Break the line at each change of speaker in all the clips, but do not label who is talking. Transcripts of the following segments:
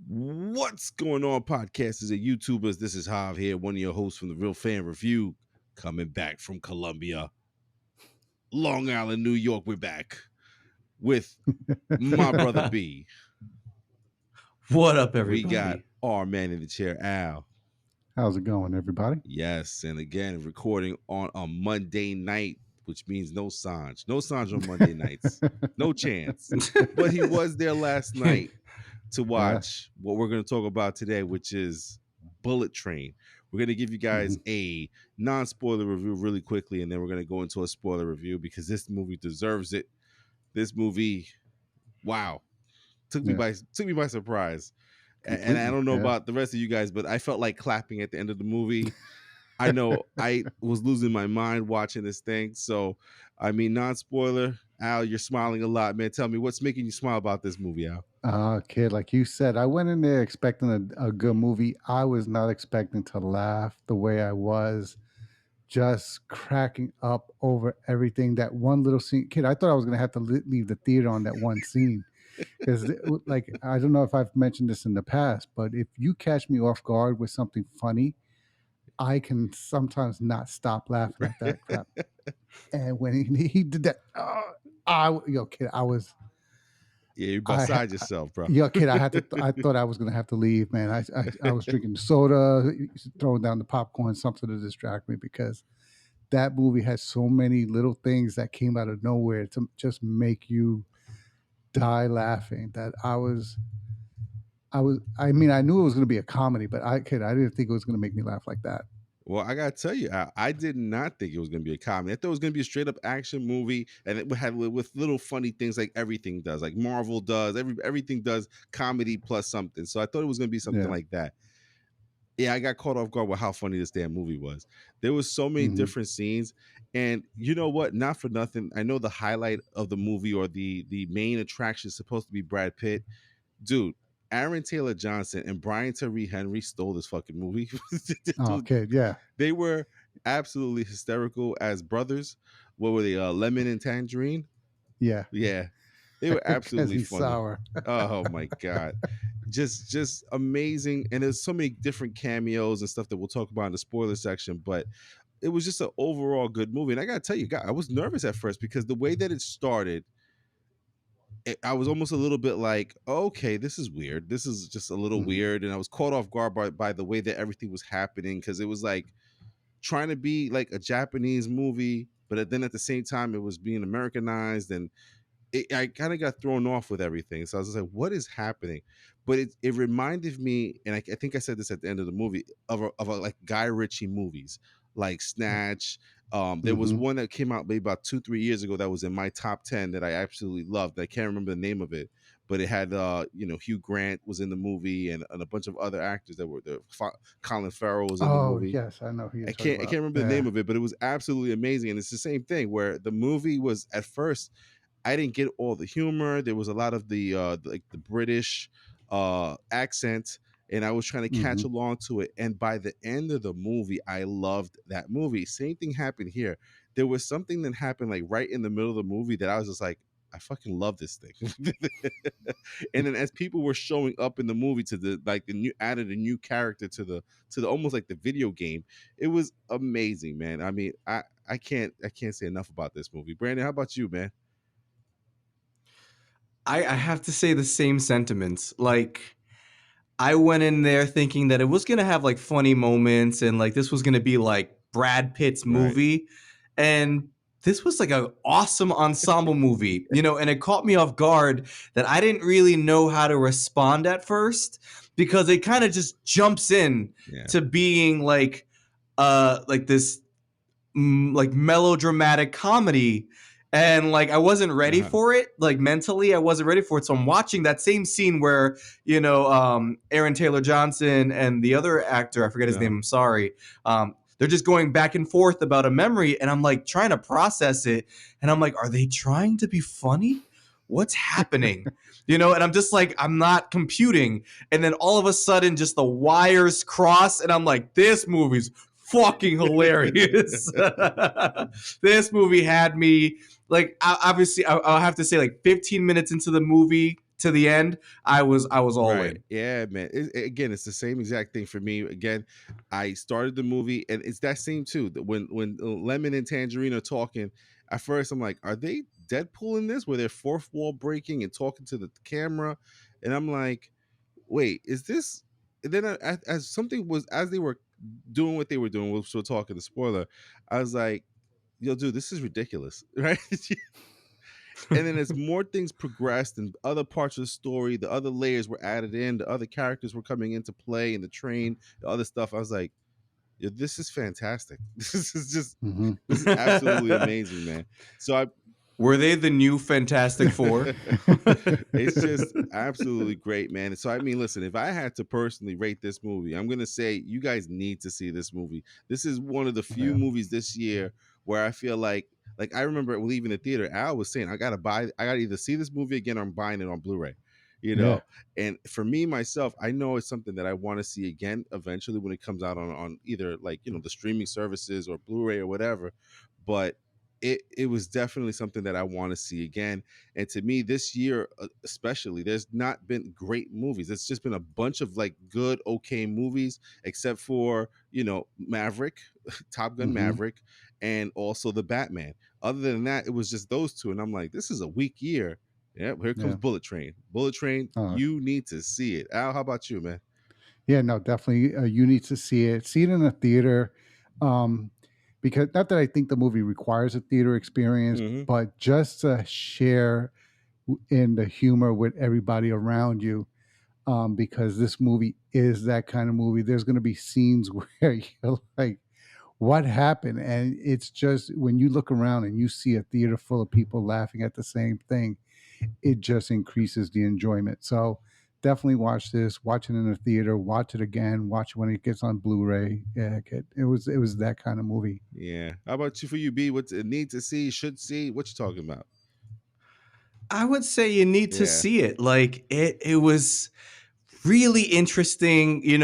What's going on, podcasters and YouTubers? This is Hav here, one of your hosts from the Real Fan Review, coming back from Columbia, Long Island, New York. We're back with my brother B.
What up,
We got
everybody?
our man in the chair, Al.
How's it going, everybody?
Yes, and again, recording on a Monday night, which means no Sanj. No Sanj on Monday nights. No chance. But he was there last night to watch what we're going to talk about today, which is Bullet Train. We're going to give you guys a non-spoiler review really quickly, and then we're going to go into a spoiler review because this movie deserves it. This movie, wow, took me by surprise. And I don't know about the rest of you guys, but I felt like clapping at the end of the movie. I know I was losing my mind watching this thing. So, I mean, non-spoiler, Al, you're smiling a lot, man. Tell me, what's making you smile about this movie, Al?
Kid, like you said, I went in there expecting a good movie. I was not expecting to laugh the way I was, just cracking up over everything. That one little scene, kid, I thought I was going to have to leave the theater on that one scene. Because, like, I don't know if I've mentioned this in the past, but if you catch me off guard with something funny, I can sometimes not stop laughing at that crap. And when he did that, kid, I was...
Yeah, you're beside yourself, bro.
Yeah, kid, I thought I was gonna have to leave, man. I was drinking soda, throwing down the popcorn, something to distract me, because that movie has so many little things that came out of nowhere to just make you die laughing. That I mean, I knew it was gonna be a comedy, but I didn't think it was gonna make me laugh like that.
Well, I gotta tell you, I did not think it was gonna be a comedy. I thought it was gonna be a straight up action movie, and it had with little funny things like everything does, like Marvel does. Everything does comedy plus something. So I thought it was gonna be something like that. Yeah, I got caught off guard with how funny this damn movie was. There was so many different scenes, and you know what? Not for nothing, I know the highlight of the movie or the main attraction is supposed to be Brad Pitt, dude. Aaron Taylor Johnson and Brian Tyree Henry stole this fucking movie.
Okay, yeah.
They were absolutely hysterical as brothers. What were they? Lemon and Tangerine?
Yeah.
Yeah. They were absolutely funny.
Sour.
Oh my God. Just amazing. And there's so many different cameos and stuff that we'll talk about in the spoiler section, but it was just an overall good movie. And I gotta tell you, guys, I was nervous at first because the way that it started, I was almost a little bit like, okay, this is weird. This is just a little weird. And I was caught off guard by the way that everything was happening, because it was like trying to be like a Japanese movie, but then at the same time, it was being Americanized. And I kind of got thrown off with everything. So I was just like, what is happening? But it reminded me, and I think I said this at the end of the movie, of a like Guy Ritchie movies, like Snatch. There was one that came out maybe about 2-3 years ago that was in my top 10 that I absolutely loved. I can't remember the name of it, but it had Hugh Grant was in the movie, and a bunch of other actors that were there. Colin Farrell was in the movie.
Yes, I know who you're
I can't remember the name of it, but it was absolutely amazing. And it's the same thing where the movie was, at first, I didn't get all the humor. There was a lot of the British accent, and I was trying to catch along to it. And by the end of the movie, I loved that movie. Same thing happened here. There was something that happened like right in the middle of the movie that I was just like, I fucking love this thing. And then as people were showing up in the movie to the new, added a new character to the almost like the video game, it was amazing, man. I mean, I can't say enough about this movie. Brandon, how about you, man?
I have to say the same sentiments. Like, I went in there thinking that it was going to have like funny moments and like this was going to be like Brad Pitt's movie. Right. And this was like an awesome ensemble movie, and it caught me off guard that I didn't really know how to respond at first, because it kind of just jumps in to being like this like melodramatic comedy. And like I wasn't ready for it, like mentally I wasn't ready for it. So I'm watching that same scene where Aaron Taylor Johnson and the other actor, I forget his name, I'm sorry, they're just going back and forth about a memory, and I'm like trying to process it, and I'm like, are they trying to be funny? What's happening? And I'm just like, I'm not computing. And then all of a sudden just the wires cross, and I'm like, this movie's fucking hilarious. This movie had me like, obviously I'll have to say like 15 minutes into the movie, to the end, I was all
Right.
in.
Yeah, man. Again, it's the same exact thing for me. Again, I started the movie, and it's that same too. That when Lemon and Tangerine are talking, at first I'm like, are they Deadpool in this? Where they're fourth wall breaking and talking to the camera, and I'm like, wait, is this? And then as something was as they were doing what they were doing, which we're talking the spoiler, I was like, yo, dude, this is ridiculous, right? And then as more things progressed and other parts of the story, the other layers were added in, the other characters were coming into play in the train, the other stuff, I was like, yeah, this is fantastic.
Hmm.
This is absolutely amazing, man. So I
Were they the new Fantastic Four?
it's just absolutely great, man. So I mean, listen, if I had to personally rate this movie, I'm gonna say you guys need to see this movie. This is one of the few
Yeah.
movies this year where I feel like I remember leaving the theater, Al was saying, I gotta either see this movie again or I'm buying it on Blu-ray. You
Yeah.
know, and for me myself, I know it's something that I want to see again eventually when it comes out on either like the streaming services or Blu-ray or whatever. But it was definitely something that I want to see again. And to me, this year, especially, there's not been great movies. It's just been a bunch of like good, okay movies, except for, Maverick, Top Gun
Hmm.
Maverick, and also the Batman. Other than that, it was just those two. And I'm like, this is a weak year. Yeah, here comes
Yeah.
Bullet Train. Bullet Train,
Uh,
you need to see it. Al, how about you, man?
yeah. No, definitely. You need to see it. See it in a theater. Um, because not that I think the movie requires a theater experience,
Hmm.
but just to share in the humor with everybody around you. Because this movie is that kind of movie. There's going to be scenes where you're like, what happened? And it's just when you look around and you see a theater full of people laughing at the same thing, it just increases the enjoyment. So definitely watch this, watch it in the theater, watch it again, watch it when it gets on Blu-ray. Yeah, it was that kind of movie.
Yeah. How about you for you, B? What's it need to see, should see? What you talking about?
I would say you need to
Yeah.
see it. Like it was really interesting. It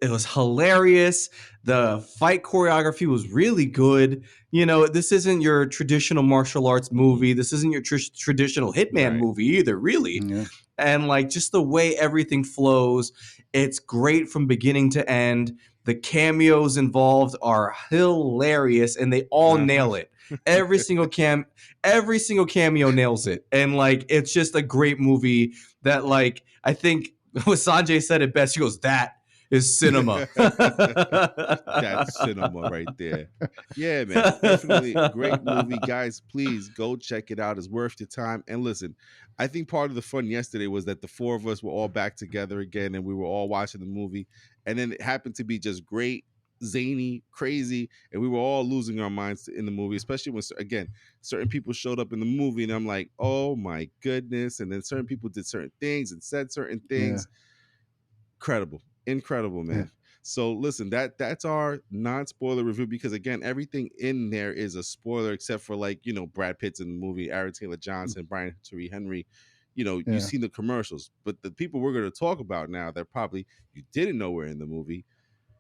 was hilarious. The fight choreography was really good. This isn't your traditional martial arts
Hmm.
movie. This isn't your traditional hitman
Right.
movie either, really.
Yeah,
And like just the way everything flows, it's great from beginning to end. The cameos involved are hilarious and they all
Uh-huh.
nail it. Every single every single cameo nails it. And like it's just a great movie that like I think what Sanjay said it best. He goes, "That is cinema."
That's cinema right there. Yeah, man. Definitely great movie. Guys, please go check it out. It's worth your time. And listen, I think part of the fun yesterday was that the four of us were all back together again and we were all watching the movie. And then it happened to be just great, zany, crazy, and we were all losing our minds in the movie, especially when, again, certain people showed up in the movie and I'm like, oh my goodness. And then certain people did certain things and said certain
yeah,
things. Incredible,
yeah.
man. So listen, that's our non-spoiler review because again, everything in there is a spoiler except for like, Brad Pitt's in the movie, Aaron Taylor Johnson, Brian Tyree Henry. You've
Yeah,
seen the commercials, but the people we're going to talk about now that probably you didn't know were in the movie,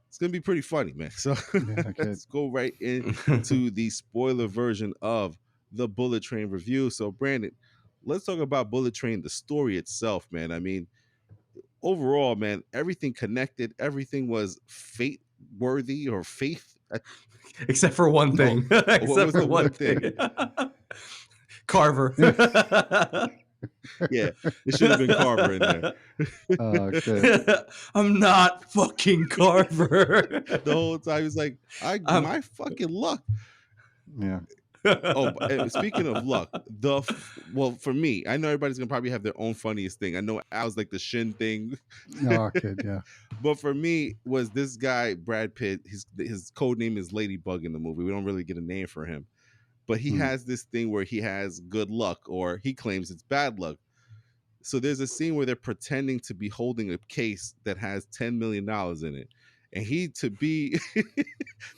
it's going to be pretty funny, man. So
yeah, good.
let's go right into the spoiler version of the Bullet Train review. So Brandon, let's talk about Bullet Train, the story itself, man. I mean, overall, man, everything connected. Everything was fate worthy or faith.
Except for one
Oh,
thing.
what
Except
was
for
the
one
one thing?
thing. Carver.
Yeah, it should have been Carver in there.
Good.
I'm not fucking Carver.
The whole time he was like, "I
I'm
my fucking luck."
Yeah.
Oh, speaking of luck, well for me, I know everybody's gonna probably have their own funniest thing. I know Al's like the shin thing,
Good. Yeah.
but for me was this guy Brad Pitt. His code name is Ladybug in the movie. We don't really get a name for him, but he
Mm.
has this thing where he has good luck, or he claims it's bad luck. So there's a scene where they're pretending to be holding a case that has $10 million in it. And he to be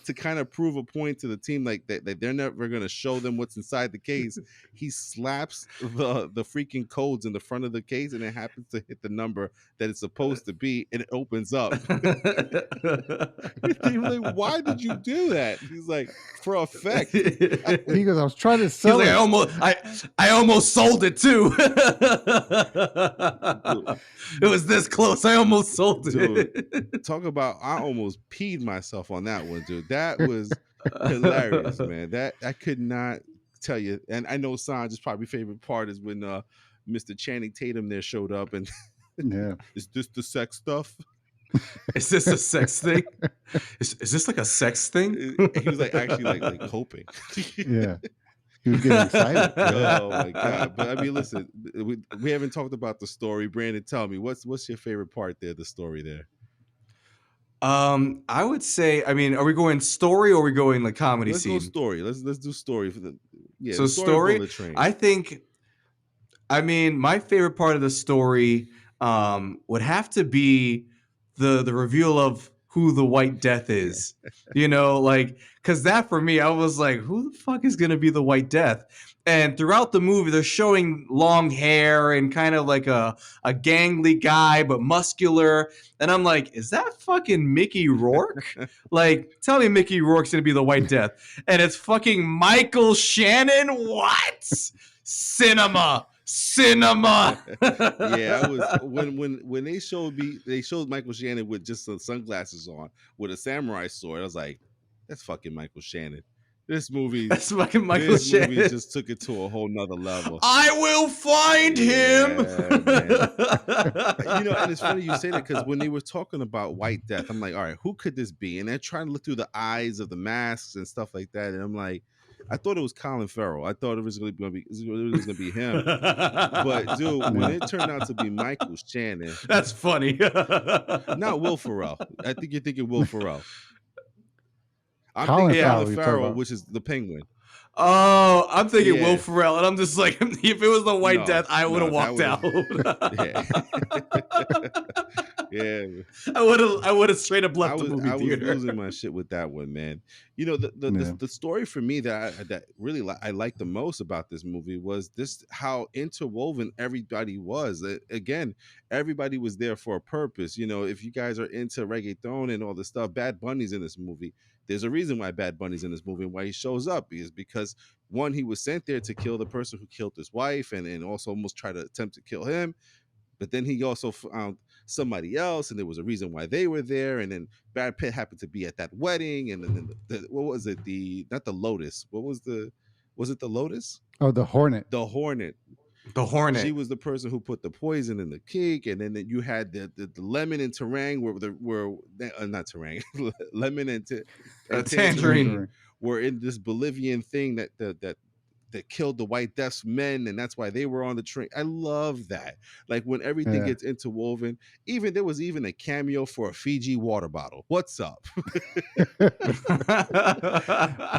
to kind of prove a point to the team, like that they're never going to show them what's inside the case. He slaps the freaking codes in the front of the case, and it happens to hit the number that it's supposed to be, and it opens up. They were like, "Why did you do that?" He's like, "For effect."
He goes, I was trying to
He's
sell
like,
it.
I almost sold it too. It was this close. I almost sold it.
Talk about, I almost peed myself on that one, dude. That was hilarious, man. That I could not tell you. And I know Sanj's probably favorite part is when Mr. Channing Tatum there showed up and
Yeah.
is this the sex stuff?
Is this a sex thing? Is this like a sex thing?
He was like actually like hoping.
Yeah. He was getting excited.
Oh my god! But I mean, listen, we haven't talked about the story. Brandon, tell me what's your favorite part there? The story there.
I would say, I mean, are we going story or are we going like comedy
Let's
scene?
go story. Let's do story for the
So
the story of
story,
Bullet Train.
I think, I mean, my favorite part of the story would have to be the reveal of who the White Death is. You know, like, because that for me, I was like, who the fuck is going to be the White Death? And throughout the movie, they're showing long hair and kind of like a gangly guy, but muscular. And I'm like, is that fucking Mickey Rourke? Like, tell me Mickey Rourke's going to be the White Death. And it's fucking Michael Shannon? What? Cinema.
Yeah, I was when they showed Michael Shannon with just some sunglasses on with a samurai sword. I was like, that's fucking Michael Shannon. This movie,
that's fucking Michael Shannon.
Movie just took it to a whole nother level.
I will find him.
You know, and it's funny you say that because when they were talking about White Death, I'm like, all right, who could this be? And they're trying to look through the eyes of the masks and stuff like that, and I'm like, I thought it was Colin Farrell. I thought it was going to be him. But dude, when it turned out to be Michael Shannon,
that's funny.
Not Will Ferrell. I think you're thinking Will Ferrell. I'm
Colin
thinking
Farrell,
Colin Farrell, which is the Penguin.
Oh, I'm thinking Will Ferrell, and I'm just like, if it was the White Death, I would have walked out.
Yeah.
I would have straight up left the movie theater.
I was losing my shit with that one, man. You know, the story for me that really I liked the most about this movie was this how interwoven everybody was. Again, everybody was there for a purpose. You know, if you guys are into reggaeton and all this stuff, Bad Bunny's in this movie. There's a reason why Bad Bunny's in this movie and why he shows up is because one, he was sent there to kill the person who killed his wife and also almost try to attempt to kill him. But then he also found somebody else, and there was a reason why they were there. And then Brad Pitt happened to be at that wedding. And then what was it? Not the Lotus. Was it the Lotus?
Oh, the Hornet.
The Hornet.
The Hornet.
She was the person who put the poison in the cake, and then you had the lemon and Terang not Terang, lemon and
Tangerine
were in this Bolivian thing that killed the White Death's men, and that's why they were on the train. I love that. Like when everything gets interwoven. There was even a cameo for a Fiji water bottle. What's up?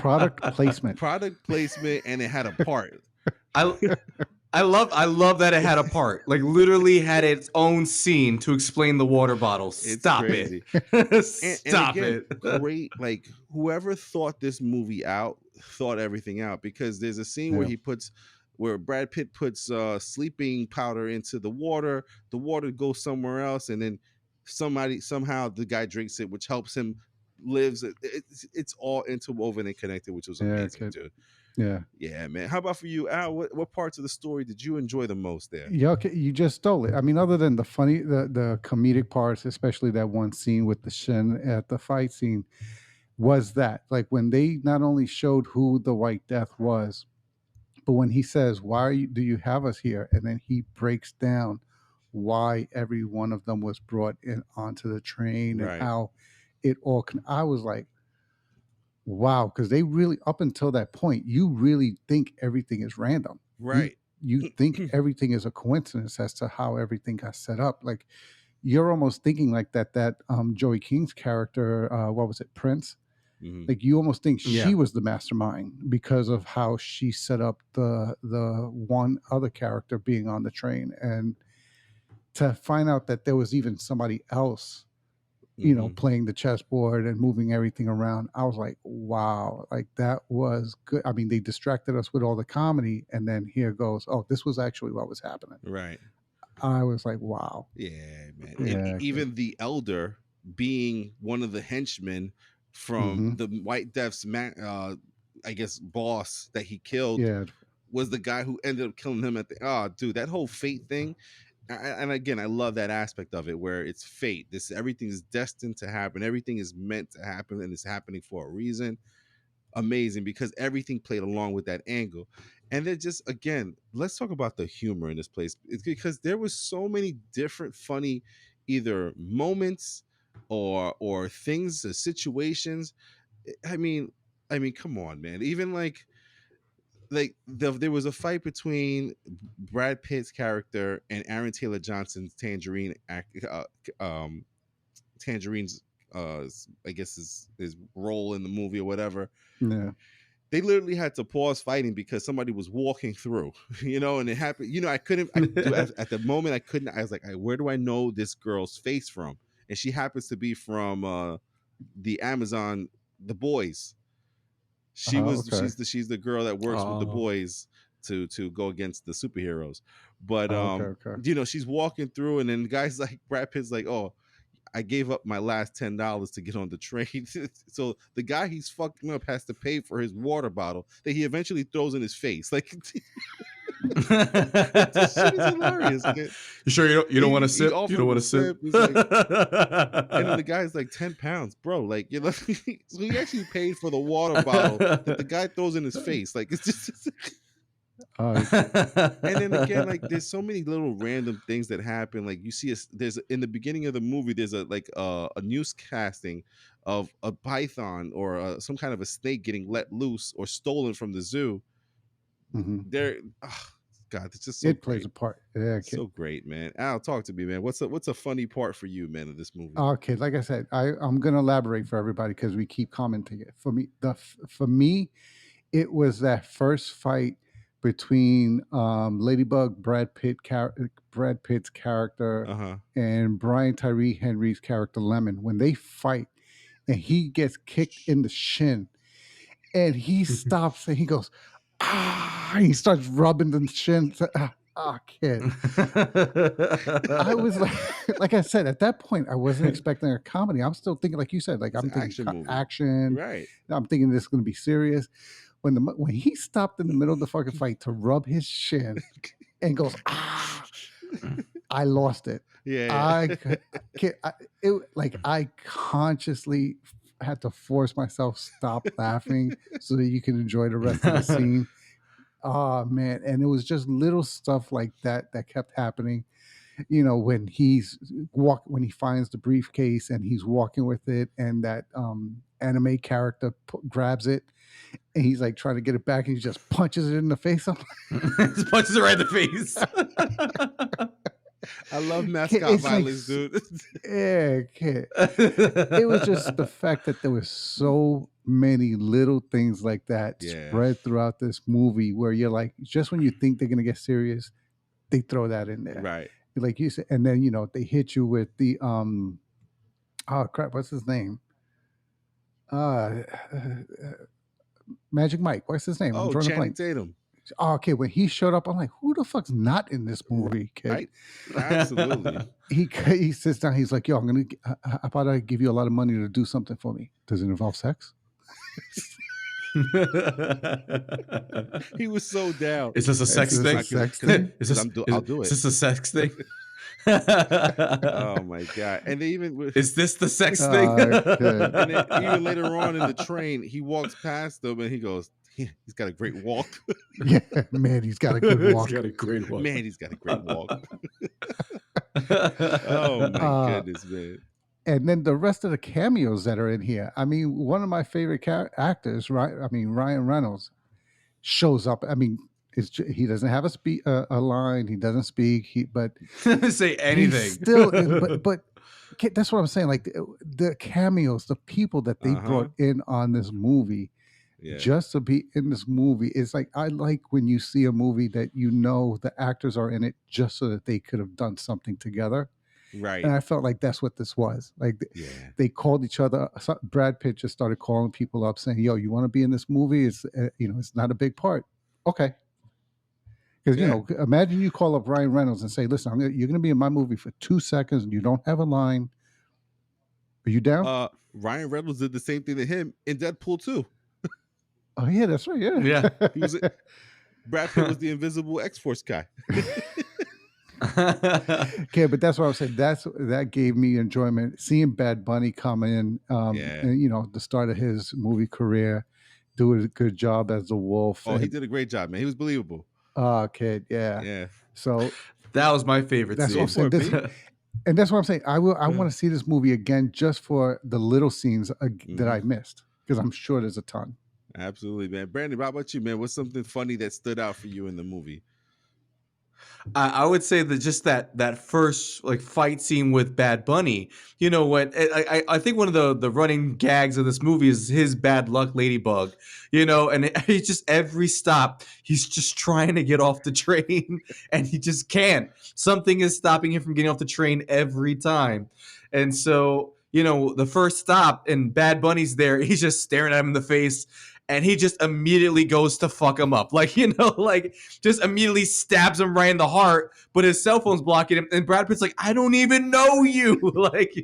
Product placement,
and it had a part.
I love that it had a part, like literally had its own scene to explain the water bottle. Stop it. Stop it.
Great. Like whoever thought this movie out thought everything out, because there's a scene where Brad Pitt puts sleeping powder into the water goes somewhere else, and then somehow the guy drinks it, which helps him lives. It's all interwoven and connected, which was amazing, dude. Yeah, man. How about for you, Al? What parts of the story did you enjoy the most there?
Yeah, okay, you just stole it. I mean, other than the funny, the comedic parts, especially that one scene with the Shin at the fight scene, was that like when they not only showed who the White Death was, but when he says, "Why do you have us here?" and then he breaks down why every one of them was brought in onto the train and how it all. I was like, wow, because they really, up until that point, you really think everything is random,
right?
You think everything is a coincidence as to how everything got set up. Like you're almost thinking like that Joey King's character, what was it, Prince? Mm-hmm. Like you almost think she was the mastermind because of how she set up the one other character being on the train, and to find out that there was even somebody else
Hmm.
playing the chessboard and moving everything around. I was like, wow, like that was good. I mean, they distracted us with all the comedy, and then here goes, oh, this was actually what was happening.
Right.
I was like, wow.
Yeah, man. And
Yeah.
even the elder being one of the henchmen from
Hmm.
the White Death's I guess boss that he killed
Yeah.
was the guy who ended up killing him at the dude, that whole fate thing. And again, I love that aspect of it where it's fate. This everything is destined to happen. Everything is meant to happen and it's happening for a reason. Amazing because everything played along with that angle. And then just again, let's talk about the humor in this place. It's because there was so many different funny either moments or things or situations. I mean, come on, man. Even there was a fight between Brad Pitt's character and Aaron Taylor Johnson's Tangerine's I guess his role in the movie or whatever.
Yeah.
They literally had to pause fighting because somebody was walking through, and it happened. I couldn't. At the moment I couldn't. I was like, where do I know this girl's face from? And she happens to be from the Amazon, The Boys.
Okay.
She's the girl that works with the
Oh.
boys to go against the superheroes. But
Okay. Okay.
she's walking through, and then the guy's like, Brad Pitt's like, oh, I gave up my last $10 to get on the train. So the guy he's fucking up has to pay for his water bottle that he eventually throws in his face. Like this shit is hilarious. Man.
You sure you don't want to
He
sip? You
offered
don't
him
want
a
to sip?
sip. He's like, and then the guy's like 10 pounds, bro. Like, so he actually paid for the water bottle that the guy throws in his face. Like, it's just. And then again, like there's so many little random things that happen. Like you see, there's in the beginning of the movie, there's a newscasting of a python or some kind of a snake getting let loose or stolen from the zoo.
Hmm.
There, God, it's just so
It plays
great,
a part. Yeah.
so great, man. Al, talk to me, man. What's a funny part for you, man, of this movie?
Okay, like I said, I'm gonna elaborate for everybody because we keep commenting it. For me, it was that first fight between Ladybug, Brad Pitt's character,
Uh huh.
and Brian Tyree Henry's character Lemon when they fight, and he gets kicked in the shin, and he stops and he goes, ah, and he starts rubbing the shin. Kid. I was like, like I said, at that point, I wasn't expecting a comedy. I'm still thinking, like you said, like
It's
I'm
an
thinking
action movie,
action.
right?
I'm thinking this is going to be serious. When he stopped in the middle of the fucking fight to rub his shin and goes, I lost it.
Yeah,
I
yeah.
can't. I consciously had to force myself stop laughing so that you can enjoy the rest of the scene. Oh man, and it was just little stuff like that that kept happening. When when he finds the briefcase and he's walking with it, and that anime character grabs it, and he's like trying to get it back, and he just punches it in the face. I'm
Just punches it right in the face.
I love mascot
it's like,
violence, dude.
yeah, it was just the fact that there was so many little things like that
Yeah,
spread throughout this movie where you're like, just when you think they're gonna get serious, they throw that in there.
right.
Like you said, and then they hit you with the oh crap, what's his name? Uh, Magic Mike. What's his name? I'm
Oh,
drawing a
Channing
blank.
Tatum.
Oh, okay, when he showed up, I'm like, who the fuck's not in this movie, kid?
Right? Absolutely.
He sits down. He's like, yo, how about I give you a lot of money to do something for me? Does it involve sex?
He was so down.
Is this a sex
this
thing?
a sex thing?
I'll do
Is
it.
this a sex thing?
Oh my god! And they even
Is this the sex thing?
Okay.
and then even later on in the train, he walks past them and he goes, "He's got a great walk."
Yeah, man, he's got a good walk.
He's got a great walk.
Man, he's got a great walk. Oh my goodness, man!
And then the rest of the cameos that are in here. I mean, one of my favorite actors, right? I mean, Ryan Reynolds shows up. I mean, he doesn't have a line. He doesn't speak. But
Say anything.
he's still. But that's what I'm saying. Like the cameos, the people that they brought in on this movie, just to be in this movie, is like, I like when you see a movie that the actors are in it just so that they could have done something together.
Right.
And I felt like that's what this was. Like
Yeah.
they called each other. Brad Pitt just started calling people up saying, "Yo, you want to be in this movie? It's it's not a big part. Okay." Because
Yeah.
imagine you call up Ryan Reynolds and say, "Listen, you're going to be in my movie for 2 seconds, and you don't have a line. Are you down?"
Ryan Reynolds did the same thing to him in Deadpool 2.
Oh yeah, that's right.
Yeah.
He was Brad Pitt was the invisible X-Force guy.
Okay, but that's what I was saying. That gave me enjoyment seeing Bad Bunny come in,
Yeah.
and the start of his movie career, do a good job as the wolf.
Oh, he
And
did a great job, man. He was believable.
kid, yeah.
Yeah.
So
That was my favorite
that's what
Go
I'm
scene.
for
saying.
it, Pete.
And that's what I'm saying. I want to see this movie again just for the little scenes that I
Mhm.
missed, because I'm sure there's a ton.
Absolutely, man. Brandon, how about you, man? What's something funny that stood out for you in the movie?
I would say that just that first like fight scene with Bad Bunny, what I think one of the running gags of this movie is his bad luck ladybug, and it's just every stop he's just trying to get off the train and he just can't. Something is stopping him from getting off the train every time, and so the first stop and Bad Bunny's there, he's just staring at him in the face. And he just immediately goes to fuck him up. Like, like just immediately stabs him right in the heart, but his cell phone's blocking him. And Brad Pitt's like, I don't even know you. Like,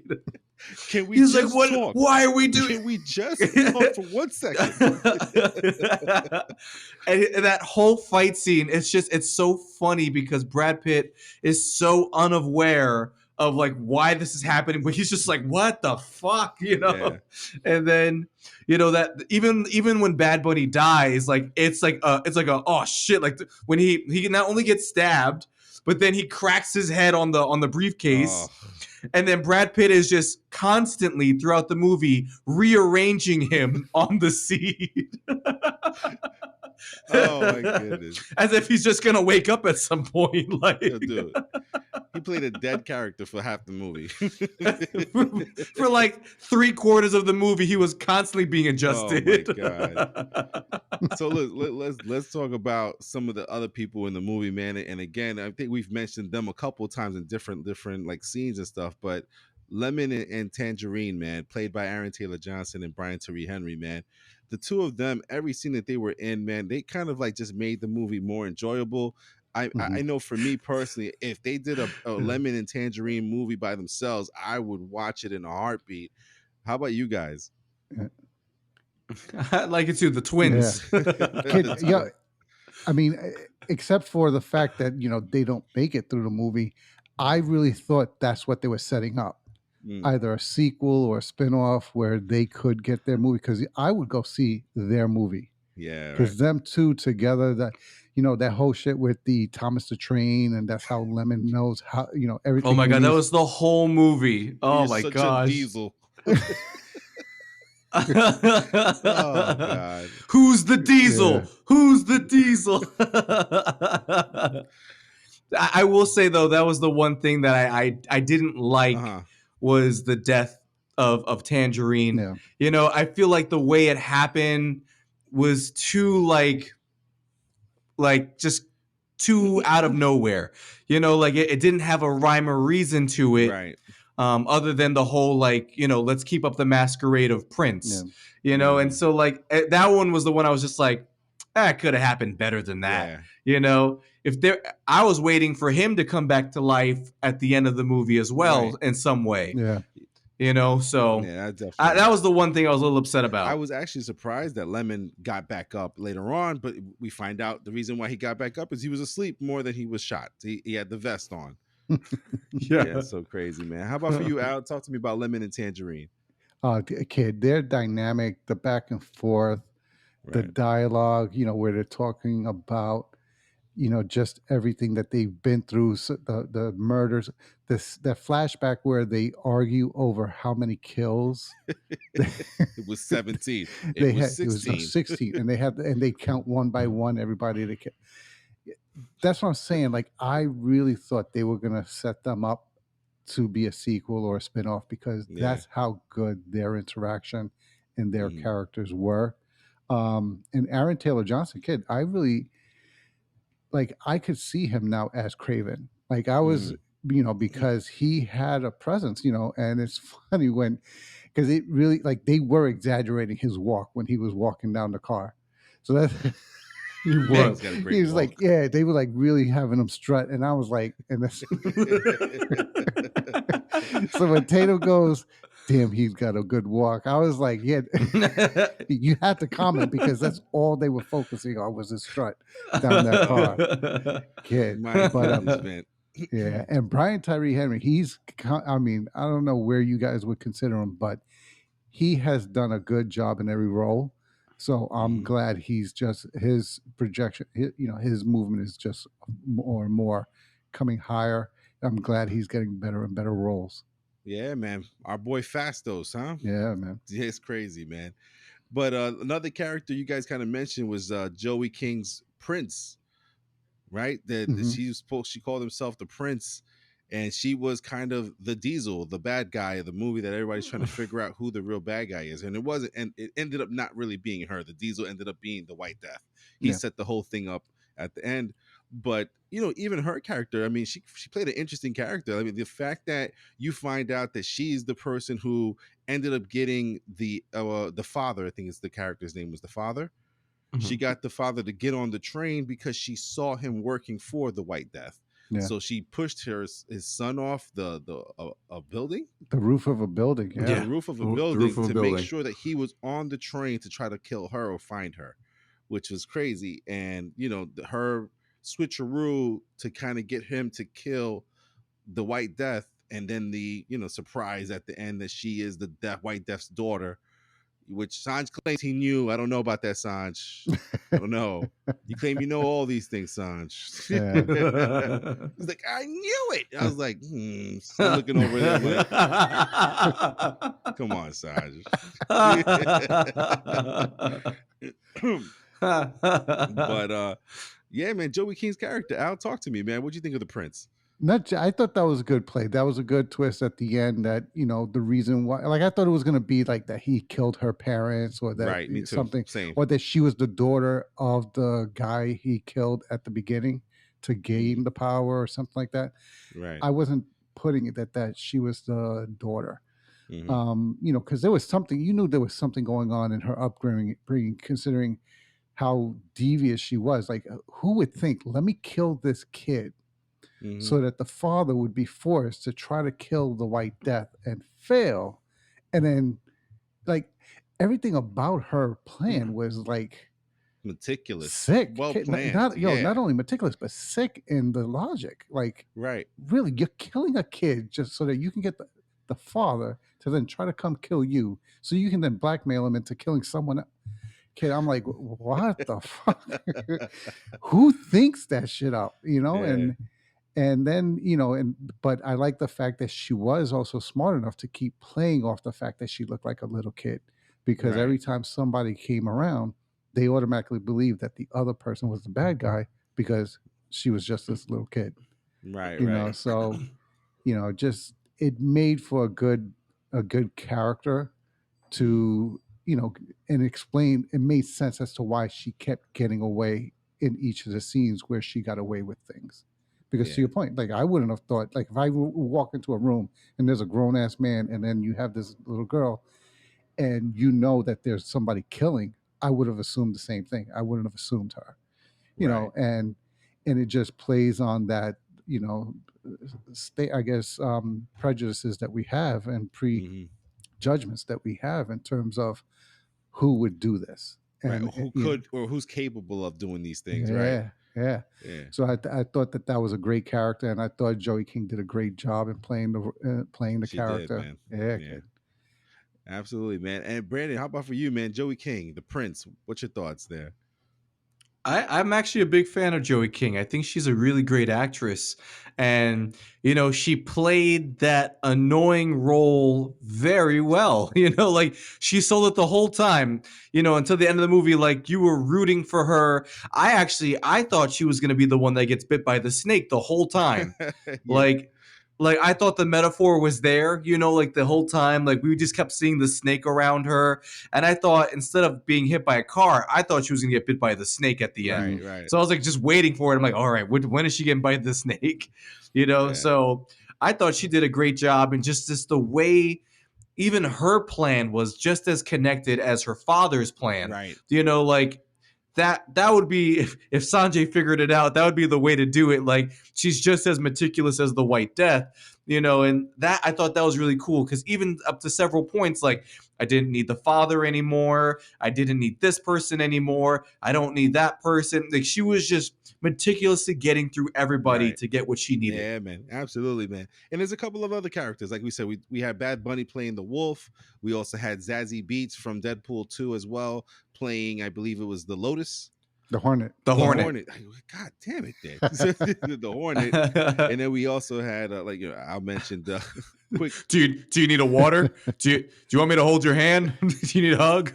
Can we
he's like,
just
what?
talk?
Why are we doing?
Can we just talk for 1 second?
And that whole fight scene, it's so funny because Brad Pitt is so unaware of like why this is happening, but he's just like, what the fuck,
Yeah.
And then that even when Bad Bunny dies, like it's like a oh shit, like when he not only gets stabbed, but then he cracks his head on the briefcase.
Oh,
And then Brad Pitt is just constantly throughout the movie rearranging him on the seat.
oh my goodness.
As if he's just gonna wake up at some point. Like
Yo, dude. He played a dead character for half the movie.
for like 3/4 of the movie, he was constantly being adjusted.
Oh my god. So let's talk about some of the other people in the movie, man. And again, I think we've mentioned them a couple of times in different like scenes and stuff, but Lemon and Tangerine, man, played by Aaron Taylor Johnson and Brian Tyree Henry, man. The two of them, every scene that they were in, man, they kind of like just made the movie more enjoyable. I
Mhm.
know for me personally, if they did a Lemon and Tangerine movie by themselves, I would watch it in a heartbeat. How about you guys?
I'd like it too. The twins.
Kid, yeah. I mean, except for the fact that they don't make it through the movie, I really thought that's what they were setting up.
Mm,
Either a sequel or a spin-off where they could get their movie, because I would go see their movie,
yeah, right.
because them two together, that whole shit with the Thomas the Train, and that's how Lemon knows how everything.
Oh my
he
god, that
needs.
was the whole movie. Oh
You're
my
such a
gosh.
diesel. Oh god.
Who's the diesel?
Yeah.
Who's the diesel? I will say though, that was the one thing that I didn't like
Uh-huh.
was the death of Tangerine.
Yeah.
I feel like the way it happened was too like just too out of nowhere. Like it didn't have a rhyme or reason to it.
Right.
Other than the whole like let's keep up the masquerade of Prince, and so like that one was the one I was just like, that could have happened better than that. If I was waiting for him to come back to life at the end of the movie as well,
Right.
in some way.
Yeah.
So
Yeah, definitely.
that was the one thing I was a little upset about.
I was actually surprised that Lemon got back up later on, but we find out the reason why he got back up is he was asleep more than he was shot. He had the vest on. Yeah, it's so crazy, man. How about for you, Al? Talk to me about Lemon and Tangerine.
Kid, their dynamic, the back and forth, the
Right.
dialogue, where they're talking about, just everything that they've been through, the murders, that flashback where they argue over how many kills
It was 17.
they
It
had.
was
It was
16.
16, and they count one by one everybody they kill. That's what I'm saying. Like, I really thought they were gonna set them up to be a sequel or a spinoff, because
Yeah.
that's how good their interaction and their
Mhm.
characters were. And Aaron Taylor Johnson, kid, I really, like, I could see him now as Craven. Like, I was
Mhm.
because he had a presence, and it's funny because it really, like, they were exaggerating his walk when he was walking down the car. So that's
He
Yeah,
and
he's got a
he
great
was like,
walk.
yeah, they were like really having him strut, and I was like, and that's so when Tatum goes, damn, he's got a good walk. I was like, yeah, you had to comment because that's all they were focusing on was his strut down that car, kid.
My
But
goodness, man.
yeah, and Brian Tyree Henry, I mean, I don't know where you guys would consider him, but he has done a good job in every role. So I'm
Mhm.
glad he's just his projection, his movement is just more and more coming higher. I'm glad he's getting better and better roles.
Yeah, man. Our boy Fastos, huh?
Yeah, man.
Yeah, it's crazy, man. But another character you guys kind of mentioned was Joey King's Prince, right? That
Hmm.
she called himself the Prince, and she was kind of the Diesel, the bad guy of the movie that everybody's trying to figure out who the real bad guy is. And it wasn't, and it ended up not really being her. The Diesel ended up being the White Death. He
Yeah.
set the whole thing up at the end. But even her character, I mean, she played an interesting character. I mean, the fact that you find out that she's the person who ended up getting the father, I think it's the character's name was the father. She got the father to get on the train because she saw him working for the White Death.
Yeah.
So she pushed his son off the a building,
The roof of a building.
the
Yeah.
roof of a
The roof
building,
of a
to make
building.
sure that he was on the train to try to kill her or find her, which was crazy. And her switcheroo to kind of get him to kill the White Death, and then the surprise at the end that she is the White Death's daughter, which Sanj claims he knew. I don't know about that, Sanj. I don't know. You claim you know all these things, Sanj.
Yeah.
He's like, I knew it. I was like, I'm looking over there. I'm like, come on, Sanj. But yeah, man, Joey King's character. Al, talk to me, man. What'd you think of the Prince?
I thought that was a good play. That was a good twist at the end. That the reason why, like, I thought it was gonna be like that he killed her parents, or that
Right, me too.
something,
Same.
or that she was the daughter of the guy he killed at the beginning to gain the power or something like that.
Right.
I wasn't putting it that she was the daughter.
Hmm.
Because there was something, there was something going on in her upbringing, considering how devious she was. Like, who would think, let me kill this kid
Hmm.
so that the father would be forced to try to kill the White Death and fail. And then, like, everything about her plan was like
Meticulous.
sick.
Well planned.
Not
Yeah.
only meticulous, but sick in the logic. Like,
Right.
really, you're killing a kid just so that you can get the father to then try to come kill you, so you can then blackmail him into killing someone else. Kid, I'm like, what the fuck? Who thinks that shit up?
Yeah.
And then, but I like the fact that she was also smart enough to keep playing off the fact that she looked like a little kid, because
Right.
every time somebody came around, they automatically believed that the other person was the bad guy because she was just this little kid.
Right. Right.
So, just it made for a good character
Mhm.
to, and explain, it made sense as to why she kept getting away in each of the scenes where she got away with things. Because, to
Yeah.
your point, like, I wouldn't have thought, like, if I walk into a room and there's a grown ass man and then you have this little girl, and that there's somebody killing, I would have assumed the same thing. I wouldn't have assumed her,
Right.
and it just plays on that, state, I guess, prejudices that we have and
Hmm.
prejudgments that we have in terms of who would do this.
Right.
And
Who could or who's capable of doing these things? Right.
yeah, yeah.
Yeah.
So I thought that was a great character, and I thought Joey King did a great job in playing the
She did,
character.
man.
Yeah,
Yeah.
kid.
Absolutely, man. And Brandon, how about for you, man? Joey King, the Prince. What's your thoughts there?
I'm actually a big fan of Joey King. I think she's a really great actress. And, she played that annoying role very well. Like, she sold it the whole time, until the end of the movie. Like, you were rooting for her. I thought she was going to be the one that gets bit by the snake the whole time.
Yeah.
Like, like I thought the metaphor was there, you know, like the whole time, like we just kept seeing the snake around her, and I thought instead of being hit by a car, I thought she was gonna get bit by the snake at the end.
Right.
So I was like just waiting for it. I'm like, all right, when is she getting bite the snake? You know,
Yeah.
so I thought she did a great job, and just the way even her plan was just as connected as her father's plan.
Right.
You know, like that would be if Sanjay figured it out, that would be the way to do it. Like she's just as meticulous as the White Death, you know, and that I thought that was really cool because even up to several points, like I didn't need the father anymore, I didn't need this person anymore, I don't need that person. Like she was just meticulously getting through everybody
Right.
to get what she needed.
Yeah, man, absolutely, man. And there's a couple of other characters, like we said, we had Bad Bunny playing the Wolf. We also had Zazie Beetz from Deadpool 2 as well, playing, I believe it was the Lotus.
The Hornet.
The Hornet.
God damn it, Dan. The Hornet. And then we also had, like, you know, I mentioned quick.
Do you need a water? do you want me to hold your hand? Do you need a hug?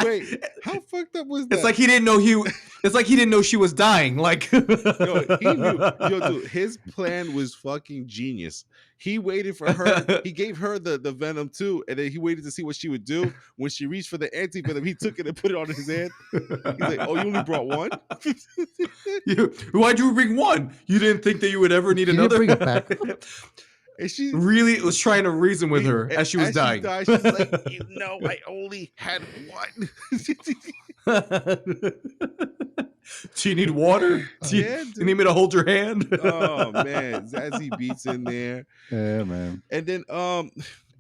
Wait, how fucked up was that?
It's like he didn't know It's like he didn't know she was dying. Like,
no, he knew. Yo, dude, his plan was fucking genius. He waited for her. He gave her the venom too, and then he waited to see what she would do. When she reached for the anti venom, he took it and put it on his hand. He's like, "Oh, you only brought one?
Why'd you bring one? You didn't think that you would ever need another?"
Bring it back.
And she
really was trying to reason with her as she was dying.
She's like, "You know, I only had one."
Do you need water? Do you need me to hold your hand?
Oh man, Zazie Beetz in there.
Yeah, man.
And then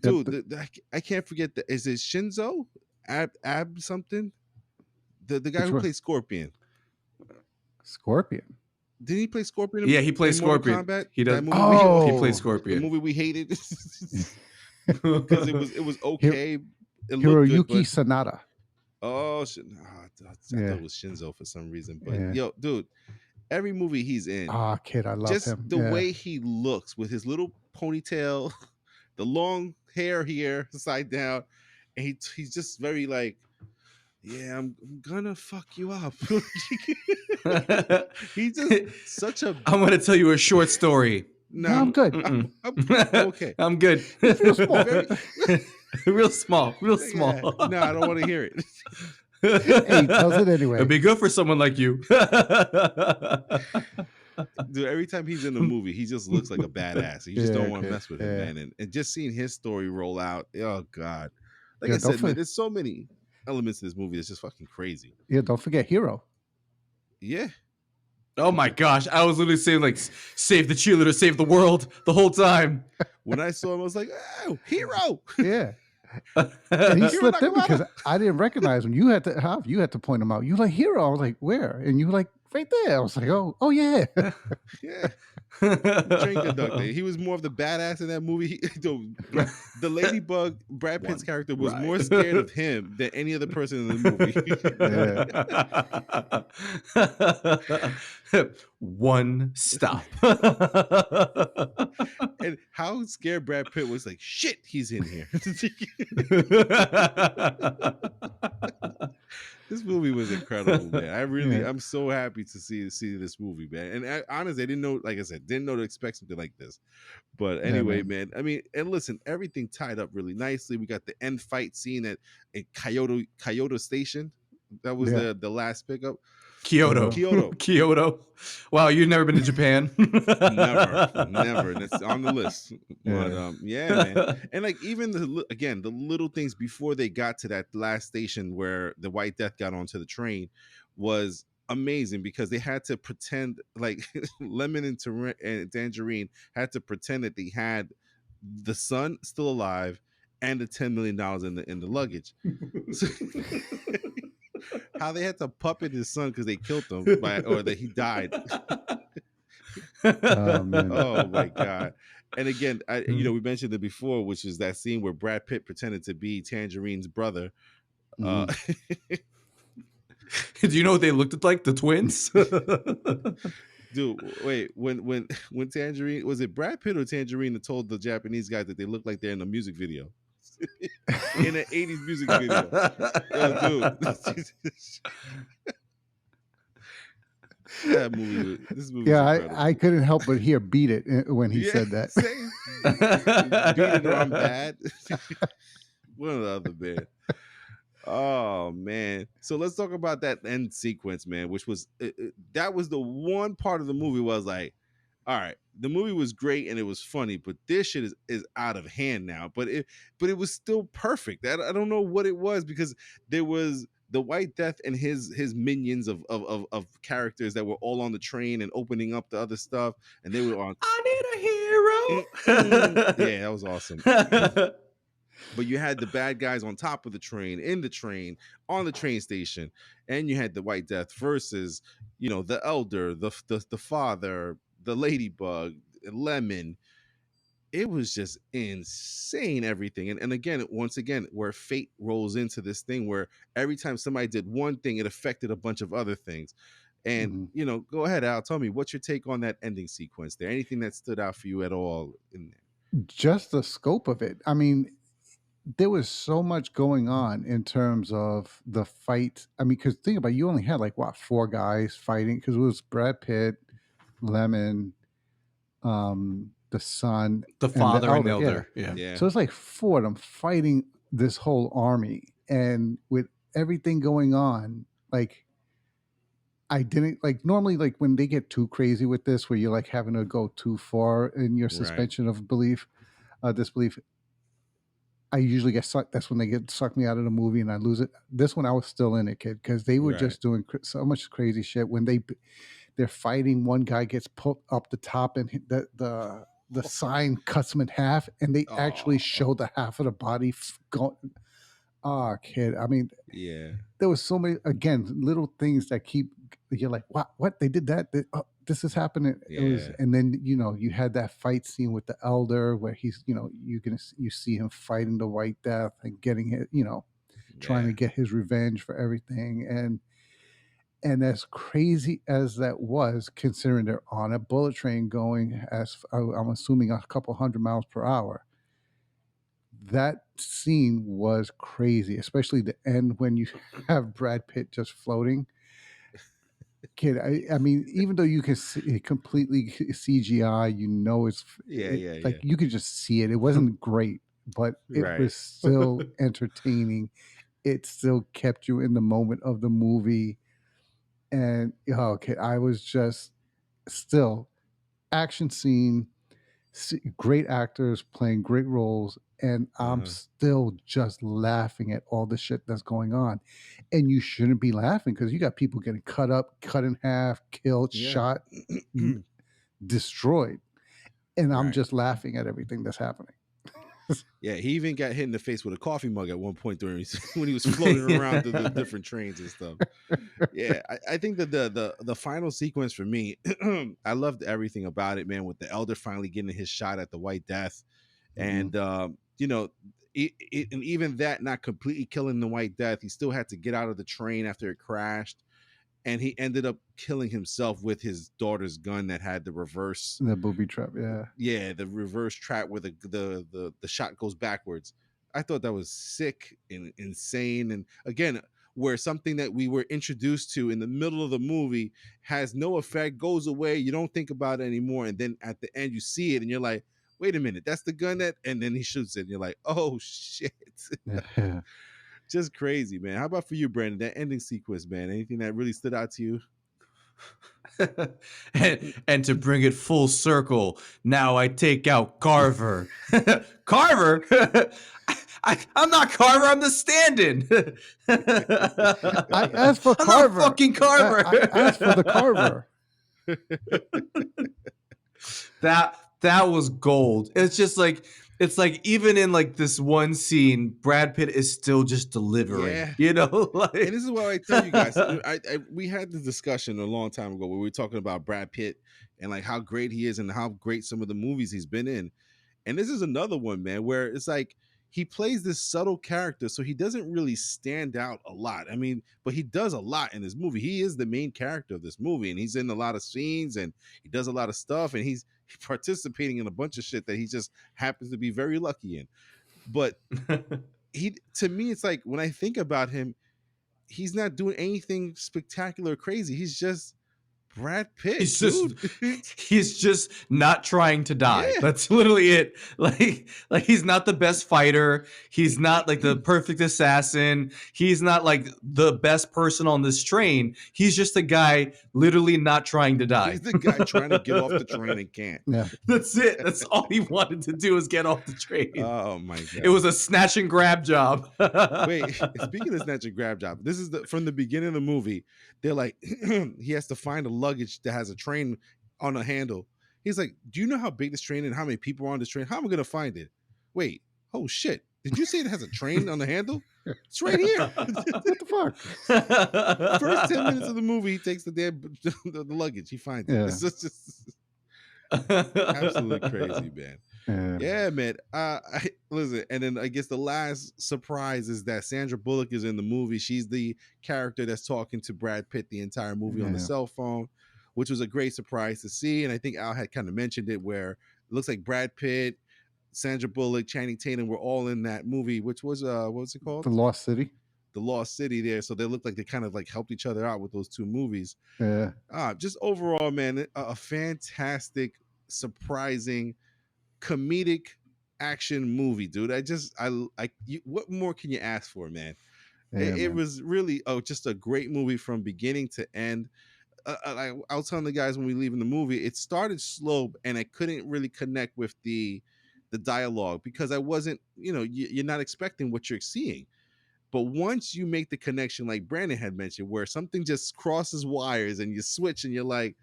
dude, I can't forget is it Shinzo Ab something? The guy who plays Scorpion.
Scorpion.
Did he play Scorpion?
Yeah, he plays Scorpion.
Kombat?
He does.
He
plays Scorpion.
The movie we hated because it was okay. It
Hiroyuki
good,
Sanada.
Oh, I thought it was Shinzo for some reason. But yo, dude, every movie he's in,
kid, I love
just
him.
the way he looks with his little ponytail, the long hair here, side down, and he's just very like, yeah, I'm gonna fuck you up. He's just such a.
I'm gonna tell you a short story.
No, I'm good.
I'm okay.
I'm good.
Real small.
Real small.
Yeah. No, I don't want to hear it.
Hey, he tells it anyway.
It'd be good for someone like you.
Dude, every time he's in the movie, he just looks like a badass. You just don't want to mess with him, man. And just seeing his story roll out, oh god. Like I said, man, there's so many elements to this movie that's just fucking crazy.
Yeah, don't forget Hero.
Yeah.
Oh my gosh. I was literally saying like save the cheerleader, save the world the whole time.
When I saw him, I was like, oh, Hero.
Yeah. And he slipped in because I didn't recognize him. You had to point him out. You were like, Hero. I was like, where? And you were like, right there. I was like, oh yeah.
Yeah. Train conductor. He was more of the badass in that movie. The Ladybug, Brad Pitt's character, was more scared of him than any other person in the
movie. One stop.
And how scared Brad Pitt was, like, shit, he's in here. This movie was incredible, man. I'm so happy to see this movie, man. And honestly, I didn't know, like I said, didn't know to expect something like this. But anyway, man. I mean, and listen, everything tied up really nicely. We got the end fight scene at Kyoto Station. That was the last pickup.
Kyoto. Wow, you've never been to Japan?
Never. That's on the list. But yeah, man. And like even the little things before they got to that last station where the White Death got onto the train was amazing because they had to pretend like Lemon and Tangerine had to pretend that they had the son still alive and the $10 million in the luggage. How they had to puppet his son because they killed him or that he died. Oh my god! And again, we mentioned it before, which is that scene where Brad Pitt pretended to be Tangerine's brother.
Do you know what they looked like? The twins.
Dude, wait. When Tangerine, was it Brad Pitt or Tangerine that told the Japanese guy that they look like they're in a music video? In an 80s music video. Yo, dude. This movie was
Yeah,
incredible.
I couldn't help but hear "beat it" when he
Yeah,
said that.
same. Beat it or I'm bad. One or the other, man. Oh man. So let's talk about that end sequence, man, which was that was the one part of the movie where I was like, all right, the movie was great and it was funny, but this shit is out of hand now. But it was still perfect. I don't know what it was because there was the White Death and his minions of characters that were all on the train and opening up the other stuff, and they were on. Yeah, that was awesome. But you had the bad guys on top of the train, in the train, on the train station, and you had the White Death versus, the elder, the father, the ladybug, Lemon. It was just insane, everything. And again, once again, where fate rolls into this thing where every time somebody did one thing, it affected a bunch of other things. And
Mhm.
go ahead, Al. Tell me what's your take on that ending sequence there? Anything that stood out for you at all in there?
Just the scope of it. I mean, there was so much going on in terms of the fight. I mean, because think about it, you only had like what, four guys fighting? Because it was Brad Pitt, Lemon, the son,
The
and the
father and
elder. Yeah.
elder. Yeah.
Yeah,
So it's like four of them fighting this whole army, and with everything going on, like I didn't like normally like when they get too crazy with this, where you're like having to go too far in your
right,
suspension of belief, disbelief. I usually get sucked. That's when they get suck me out of the movie and I lose it. This one I was still in it, kid, because they were
right.
just doing so much crazy shit. When they're fighting, one guy gets put up the top and the sign cuts him in half, and they actually
Oh,
show the half of the body going. Ah, kid. I mean,
yeah,
there was so many again little things that keep you're like what they did that, this is happening. It was,
yeah,
and then you had that fight scene with the elder where he's you see him fighting the White Death and getting it, trying
yeah,
to get his revenge for everything. And as crazy as that was, considering they're on a bullet train going as I'm assuming a couple hundred miles per hour, that scene was crazy, especially the end when you have Brad Pitt just floating. Kid, I mean, even though you can see it completely CGI,
yeah, yeah,
like
yeah.
you could just see it. It wasn't great, but it
Right.
was still entertaining. It still kept you in the moment of the movie. And oh, okay, I was just still action scene, great actors playing great roles, and I'm
Uh-huh.
still just laughing at all the shit that's going on. And you shouldn't be laughing because you got people getting cut up, cut in half, killed,
Yeah.
shot, destroyed, and I'm
Right.
just laughing at everything that's happening.
Yeah, he even got hit in the face with a coffee mug at one point during when he was floating around through the different trains and stuff. Yeah, I think that the final sequence for me, I loved everything about it, man. With the elder finally getting his shot at the White Death,
Mhm.
and and even that not completely killing the White Death, he still had to get out of the train after it crashed, and he ended up killing himself with his daughter's gun that had the reverse.
The booby trap, yeah.
Yeah, the reverse trap where the shot goes backwards. I thought that was sick and insane. And again, where something that we were introduced to in the middle of the movie has no effect, goes away, you don't think about it anymore, and then at the end you see it and you're like, wait a minute, that's the gun that, and then he shoots it and you're like, oh shit.
Yeah.
Just crazy, man. How about for you, Brandon? That ending sequence, man. Anything that really stood out to you?
and to bring it full circle, now I take out Carver. Carver? I'm not Carver, I'm the stand-in.
I asked for
I'm not
Carver.
fucking Carver.
I asked for the Carver.
That was gold. It's like even in like this one scene, Brad Pitt is still just delivering.
Yeah.
You know,
And
like
this is what I tell you guys. We had this discussion a long time ago where we were talking about Brad Pitt and like how great he is and how great some of the movies he's been in. And this is another one, man, where it's like he plays this subtle character, so he doesn't really stand out a lot. I mean, but he does a lot in this movie. He is the main character of this movie, and he's in a lot of scenes and he does a lot of stuff, and he's participating in a bunch of shit that he just happens to be very lucky in. But he, to me, it's like when I think about him, he's not doing anything spectacular or crazy. He's just Brad Pitt,
He's just
dude.
he's just not trying to die.
Yeah.
That's literally it. Like he's not the best fighter. He's not like the perfect assassin. He's not like the best person on this train. He's just a guy literally not trying to die.
He's the guy trying to get off the train and can't.
Yeah.
That's it. That's all he wanted to do is get off the train.
Oh my
It
god.
was a snatch and grab job.
Wait, speaking of snatch and grab job, this is from the beginning of the movie. They're like, he has to find a luggage that has a train on a handle. He's like, do you know how big this train is and how many people are on this train? How am I going to find it? Wait, oh shit. Did you say it has a train on the handle? It's right here.
What the fuck?
First 10 minutes of the movie, he takes the damn the luggage. He finds it.
Yeah.
It's just absolutely crazy, man. Yeah, man. Listen, and then I guess the last surprise is that Sandra Bullock is in the movie. She's the character that's talking to Brad Pitt the entire movie on the cell phone, which was a great surprise to see. And I think Al had kind of mentioned it, where it looks like Brad Pitt, Sandra Bullock, Channing Tatum were all in that movie, which was what was it called?
The Lost City.
The Lost City there. So they looked like they kind of like helped each other out with those two movies.
Yeah.
Just overall, man, a fantastic, surprising, comedic action movie, dude. What more can you ask for, man? It was really just a great movie from beginning to end. I was telling the guys when we leave in the movie, it started slow and I couldn't really connect with the dialogue because I wasn't, you're not expecting what you're seeing. But once you make the connection, like Brandon had mentioned, where something just crosses wires and you switch and you're like,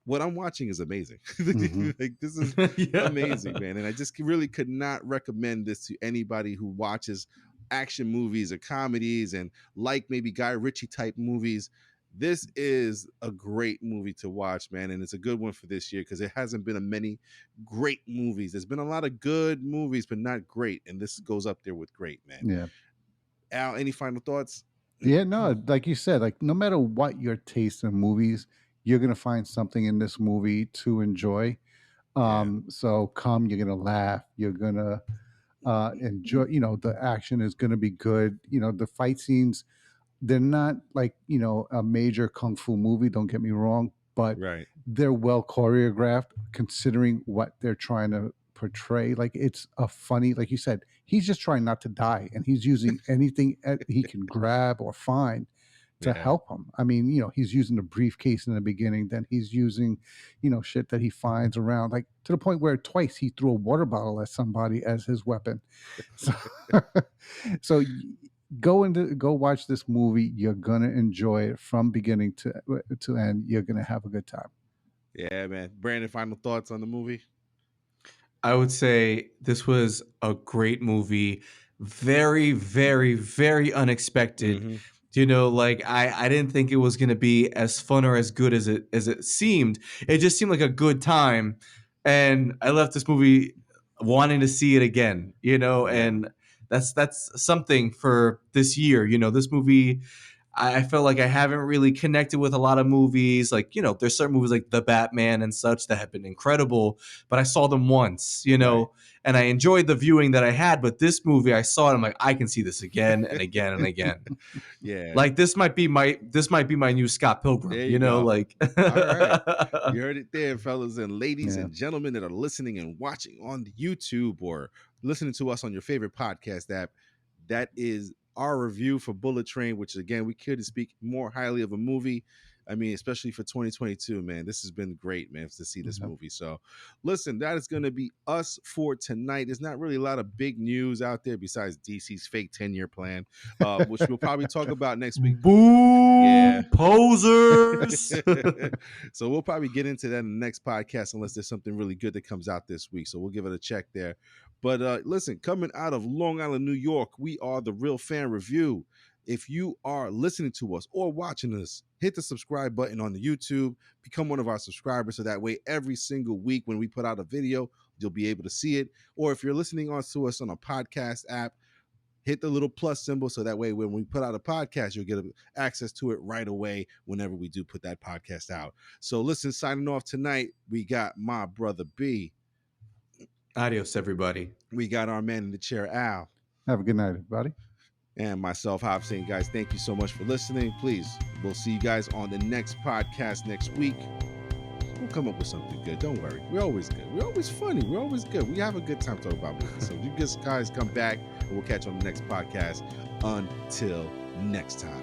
what I'm watching is amazing. Like, this is amazing, man. And I just really could not recommend this to anybody who watches action movies or comedies and like maybe Guy Ritchie type movies. This is a great movie to watch, man. And it's a good one for this year because there hasn't been many great movies. There's been a lot of good movies, but not great. And this goes up there with great, man.
Yeah.
Al, any final thoughts?
Yeah, no, like you said, like no matter what your taste in movies, you're gonna find something in this movie to enjoy. So come, you're gonna laugh, you're gonna enjoy, the action is gonna be good. The fight scenes, they're not like, a major kung fu movie, don't get me wrong, but
Right.
they're well choreographed considering what they're trying to portray. Like it's a funny, like you said, he's just trying not to die and he's using anything he can grab or find to help him. I mean, he's using the briefcase in the beginning, then he's using, shit that he finds around, like to the point where twice he threw a water bottle at somebody as his weapon. So, so go watch this movie. You're gonna enjoy it from beginning to end. You're gonna have a good time.
Yeah, man. Brandon, final thoughts on the movie?
I would say this was a great movie. Very, very, very unexpected. Like I didn't think it was gonna be as fun or as good as it seemed. It just seemed like a good time, and I left this movie wanting to see it again. And that's something for this year. This movie, I felt like I haven't really connected with a lot of movies. Like, there's certain movies like The Batman and such that have been incredible, but I saw them once, and I enjoyed the viewing that I had. But this movie, I saw it, I'm like, I can see this again and again and again.
Yeah.
Like this might be my new Scott Pilgrim,
There you go.
like.
All right. You heard it there, fellas and ladies and gentlemen that are listening and watching on YouTube or listening to us on your favorite podcast app. That is our review for Bullet Train, which again, we couldn't speak more highly of a movie. I mean, especially for 2022, man, this has been great, man, to see this movie. So listen, that is going to be us for tonight. There's not really a lot of big news out there besides DC's fake 10-year plan, which we'll probably talk about next week.
Boo, posers.
So we'll probably get into that in the next podcast unless there's something really good that comes out this week. So we'll give it a check there. But listen, coming out of Long Island, New York, we are the Real Fan Review. If you are listening to us or watching us, hit the subscribe button on the YouTube, become one of our subscribers so that way every single week when we put out a video, you'll be able to see it. Or if you're listening to us on a podcast app, hit the little plus symbol so that way when we put out a podcast, you'll get access to it right away whenever we do put that podcast out. So listen, signing off tonight, we got my brother B.
Adios, everybody.
We got our man in the chair, Al.
Have a good night, everybody.
And myself, Hobson. Guys, thank you so much for listening. Please, we'll see you guys on the next podcast next week. We'll come up with something good. Don't worry. We're always good. We're always funny. We're always good. We have a good time talking about movies. So you guys come back and we'll catch you on the next podcast. Until next time.